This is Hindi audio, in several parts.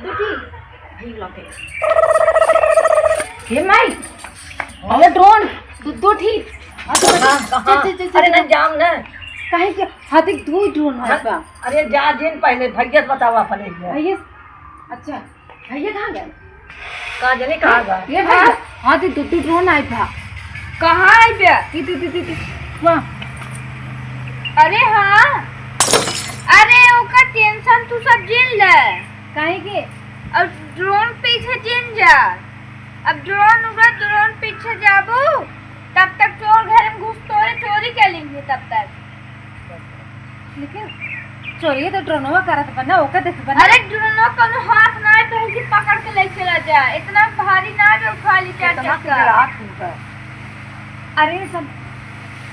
दुटी भई लगे हे माई अरे ड्रोन दुटी अरे ना जाम ना काहे के हाथी दो ड्रोन है बा अरे जा दिन पहले भैया बतावा पड़े भैया अच्छा भैया कहाँ गए कहाँ जाने कहाँ गया ये भैया हाथी दो ड्रोन आए था कहाँ आई बे? वाह अरे हाँ, अरे ओका टेंशन तू सब जिन ले काहे के अब ड्रोन पीछे जिन जा। अब ड्रोन पीछे जाबू तब तक चोर घर में घुस तोरे चोरी कर लेंगे तब तक। लेकिन चोरी तो ड्रोनवा करत बना ओका देख बना अरे ड्रोन कोनो हाथ ना कहीं पकड़ के ले चला जा, इतना भारी ना उठा ली जा। अरे सब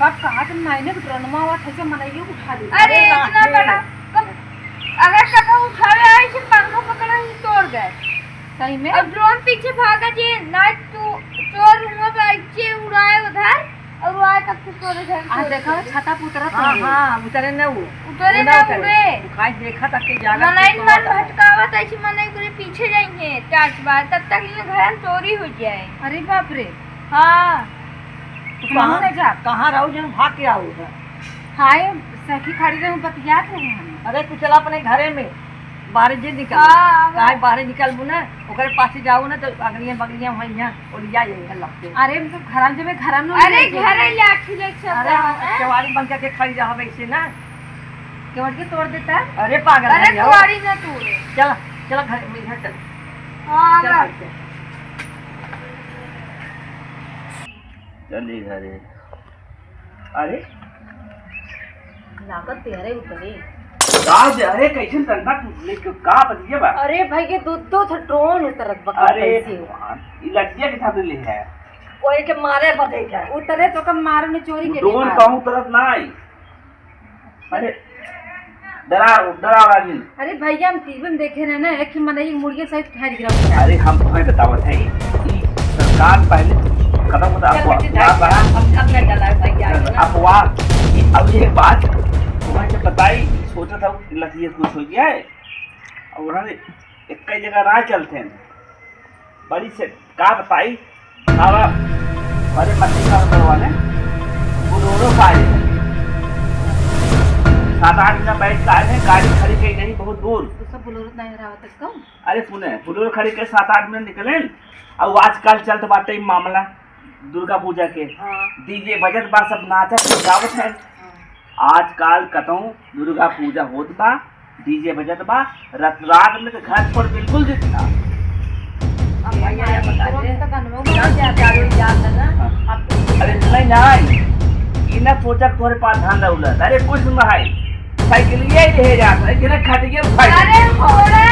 कहा तुम मायने को ड्रोनवा हुआ था मनाइयो उठा ली अरे इतना बड़ा अगर कभी उठावे आई से पंखा पकड़ा ही तोड़ गए सही में। अब ड्रोन पीछे भागा जी ना तू चोर हुआ बच्चे उड़ाए उधर और उड़ाए तब से तोड़े घर आ देखा छाता पुतरा हाँ हाँ उतरे न वो उतरे ना उड़े खाई देखा तक के जागा मनाई मन भटकावत ऐसी मनाई करे पीछे जाएंगे 4 बार तब तक ये घर में चोरी हो जाए। अरे बाप रे हाँ कहाँ नहीं जा कहाँ रहू जन भाग के आओ हाय सखी खड़ी रहूं बतियात रहे हम। अरे तू चला अपने घरे में बाहर जे निकल हाँ, काहे बाहर निकलबू ना ओकरे पासे जाऊ ना तो अगलियां बगलियां वहीं ओलिया जाएगा लगते अरे मतलब घर जब घर में अरे घर लाठी ले अरे केवाड़ी बंद करके खड़ी रहा वैसे ना केवट के तोड़ देता अरे पागल अरे है कुआरी ना तोड़े। चला चला घर में घर चल हाँ चला चली घरे। अरे लागत तेरे उतरे गाँव दे अरे कैसे टंडा टूटले के का बतिए बा। अरे भाई के दो था ड्रोन उतरत बका अरे कैसे ई लड़किया के साथ ले है कोई के मारे बदे जा उतरे तो कम मारो ने चोरी के ड्रोन कहूं तरफ ना आई। अरे डरा वाली अरे भैया हम टीवी में देखे रहे ना कि मनई मुर्गे सहित ठहर गिरा। अरे हम तुम्हें बतावत है ई सरकार पहले कदम अफवाह अब ये बात तुम्हें जब बताई सोचा था लड़की कुछ हो गया है और उन्होंने एक कई जगह ना चलते हैं बड़ी से का बताई सारा बड़े मछली का करवाने बुलोरो का आए 7-8 दिन बैठ के आए हैं गाड़ी खड़ी गई नहीं बहुत दूर तो सब बुलोरो नहीं रहा तक कम। अरे सुने बुलोरो खड़ी के 7-8 मिनट निकले और आजकल चलते बाटे मामला दुर्गा पूजा के डीजे बजट बा सब नाचत गावत है आजकल कतहूँ दुर्गा पूजा होत बा डीजे बजट बा रात में तो घर पर बिल्कुल दिखता। अरे नहीं नहीं इना सोचा तोरे पास धान दौलत अरे कुछ नहीं साइकिलिया ही रह जाता है जिन्हें खटिया उठाई अरे घोड़ा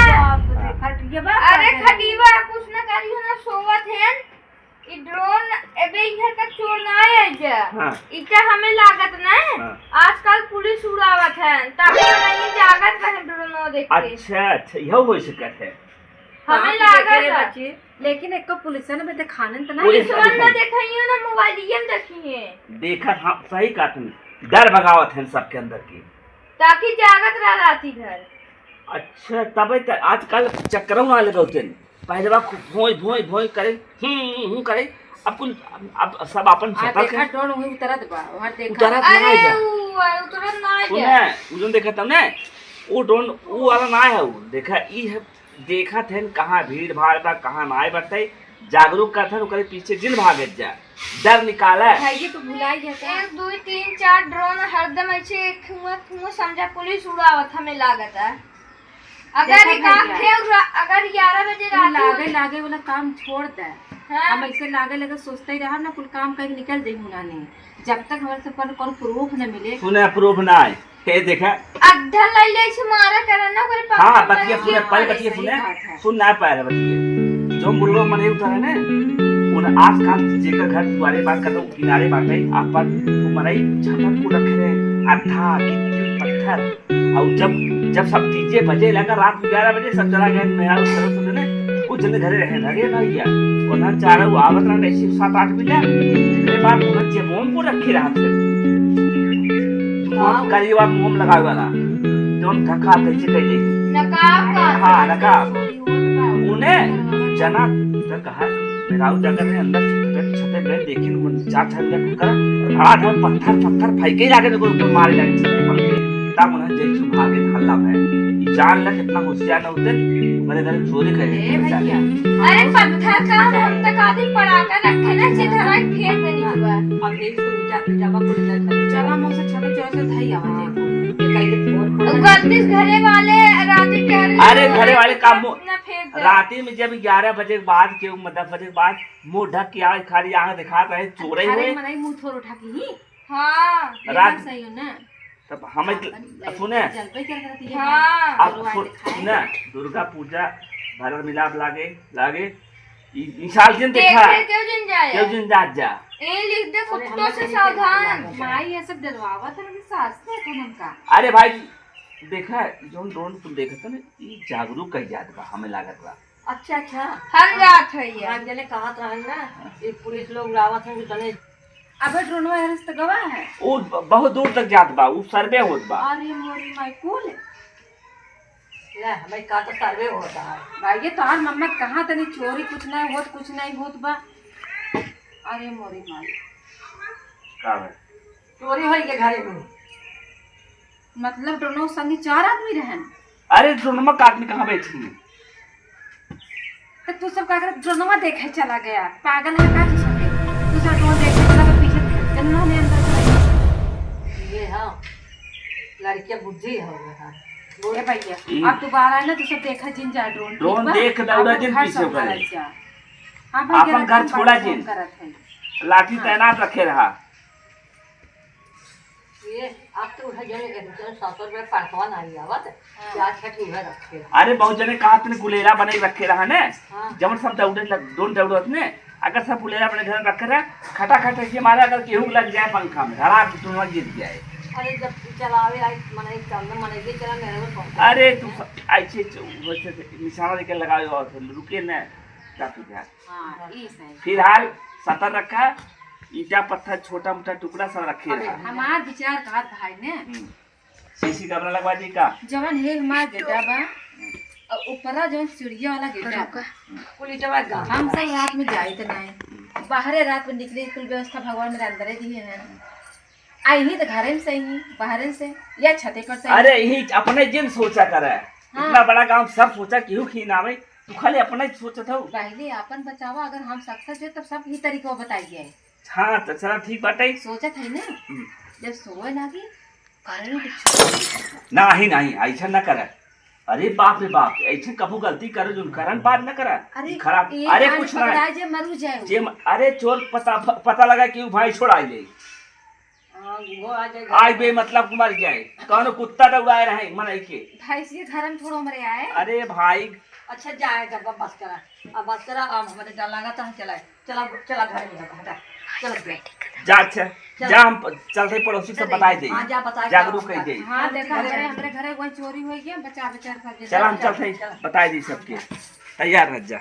अरे खटीवा कुछ ना करियो ना सोवत है ई ड्रोन एबे इधर तक चोर ना आए जा। हाँ। इतना हमें लागत ना हाँ। आजकल पुलिस उड़ावत है ताकि नहीं जागत रहे ड्रोन देख के। अच्छा यह हो सकता है हमें लागत है लेकिन एक पुलिस ने बेटे खाने तो पुलिस नहीं पुलिस ना देखियो ना मोबाइलिया में देखिए देखा हाँ सही कहा तुम डर भगावत है सबके अंदर की ताकि जागत रह राती घर। अच्छा तबे तो आजकल चक्करों ना लगे होते पहले बार भोई भोई भोई करे करे अब कुल अब सब अपन सतर्क देखा ड्रोन वही उतरत बा वहां देखा उतरत अरे ना जा वो तुरंत ना सुने जा उजन देखा तब ने वो ड्रोन वो वाला ना है वो देखा ई है देखा थे कहाँ भीड़ भाड़ बा कहाँ ना बरते जागरूक करते ओकरे पीछे जिन भागत जा डर निकाला भाई तो भुलाई जाता 1 2 3 4 ड्रोन हरदम ऐसे खुआ समझा पुलिस उड़ावत हमें लागत है। अगर अगर 11 बजे रात लागे वाला काम छोड़ दे हाँ? हम ऐसे लागे लगे सोचते ही रहा ना कुल काम कहीं निकल जाई नहीं जब तक हमारे से पर कोई प्रूफ न मिले सुने प्रूफ ना है हे देखा अड्ढा ले ले से मारा करना करे पास हाँ बतिया सुने पहले बतिया सुने सुन ना पाए बतिया जो मुर्गो मरे उतरे ने उन आजकल जेकर घर दुआरे बात करते किनारे बाटे आप पर मरई छाता को रखे रहे अड्ढा गिट्टी पत्थर और जब सब डीजे बजे लगा रात 11 बजे सब चला गए नया उस तरफ से ने कुछ जने घरे रहे लगे भैया और ना चारा वो आवत ना ऐसे 7-8 मिला इसके बाद उन जे मोम को रखे रहा थे मोम करीबा मोम लगावे वाला जोन धक्का कैसे कह दे नकाब का हां नकाब सुने जना तो कहा मेरा जाकर ने अंदर छते पे देखी चार छत में कर धड़ाधड़ पत्थर फेंके जाके देखो ऊपर मारे जाके छते पर तब उन्हें जैसे भागे हल्ला है जान ले कितना होशियार न होते मेरे घर चोरी करे भैया अरे पत्थर का हम तक आदि पड़ा कर रखे ना सीधा राइट फेंक देनी हुआ अब एक सो नीचे जमा कर ले चला मोसे छते चोर से धई आवा गलती घरे वाले रात के अरे घरे वाले काम ना फेंक दे राती में जब 11 बजे के बाद के मतलब बजे के बाद मुंह ढक के आए खाली आंख दिखा रहे चोरे अरे हुए मनाई मुंह थोड़ उठा के ही हाँ रात सही हो ना तब हमें सुने जलपई कर करती है हाँ अब सुने दुर्गा पूजा भरत मिलाप लागे इंसान दिन देखा देखे क्यों जिन जाए क्यों दिन जा ए लिख दे कुत्तों से सावधान माई ये सब डलवावा था कि सास ने कनम का अरे भाई देखा जोन ड्रोन तुम देखत ना ये जागरूक कही जात बा हमें लागत बा अच्छा हम जात है ये हम जने कहा था ना ये पुलिस लोग रावत हैं तने अब ड्रोन में हरस गवा है वो बहुत दूर तक जात बा वो सर्वे होत बा अरे मोरी माई कूल ले हमें का तो सर्वे होता है भाई ये तोहार मम्मा कहाँ तनी चोरी कुछ नहीं होत बा अरे मोरी माई का बा चोरी होई के घरे में मतलब दोनों संगी 4 आदमी रहन अरे ड्रोनमा काट में कहाँ बैठी है तो तू सब का कर ड्रोनवा देखे चला गया पागल है का तू सब तू सब ड्रोन देखे चला के पीछे चलना ने अंदर ये हां लड़कियां बुद्धि है वो ए भैया अब दोबारा ना तू सब देखा जिन जा ड्रोन देख दौड़ा जिन पीछे करे हां भाई अपन घर छोड़ा जिन लाठी तैनात रखे रहा ये आप तो उठा जने 700 रुपए पड़वा नहीं आवत क्या छठ उधर रखे अरे बहुत जने कहा तने गुलेरा बने रखे रहा ने हाँ। जब सब दौड़े दोन दौड़त ने अगर सब गुलेरा बने घर रखे रहा खटा ऐसे मारा अगर केहू लग जाए पंखा में धड़ा के तुम गिर जाए अरे जब चलावे आई मने चलने मने के चला मेरे में फोन अरे तू ऐसे वैसे निशाना लेके लगाओ और रुके ना काफी ध्यान हां ई सही फिलहाल सतर रखा ईटा पत्थर छोटा मोटा टुकड़ा सब रखे रहा हमार विचार का भाई ने सीसी कैमरा लगवा दी का जवन है हमार गेटा बा और ऊपरा जवन सीढ़िया वाला गेटा बा पुलिसवा गा हम सब रात में जाए तो नहीं बाहरे रात में निकले कुल व्यवस्था भगवान मेरे अंदर ही है आई ही तो घरे में सही बाहर से या छते पर सही अरे यही अपने जिन सोचा करे इतना बड़ा गांव सब सोचा क्यों खीन आवे तू खाली अपना ही सोचत हो पहले अपन बचावा अगर हम सक्सेस है तब सब ही तरीका बताइए हाँ तो चला ठीक बाटे सोचत है ना जब सोए लागी कारण कुछ नहीं ऐसा न करे अरे बाप रे बाप ऐसे कबू गलती करे जो करन बात न करे अरे खराब अरे कुछ ना जे मरू जाए जे अरे चोर पता लगा कि भाई छोड़ा ले हां वो आ जाएगा आज बे मतलब मर जाए कौन कुत्ता दौड़ाए रहे मन के भाई से घर में थोड़ा मरे आए अरे भाई अच्छा जाएगा बस करा अब बस करा अब हमारे डर लगा था चला घर में हटा चल जा अच्छा जा हम चलते पड़ोसी सब बताए दे हां जा बता जागरूक कर दे हां देखा हमरे घरे कोई चोरी हो गया बचा कर चल हम चलते बताए दी सबके तैयार रह जा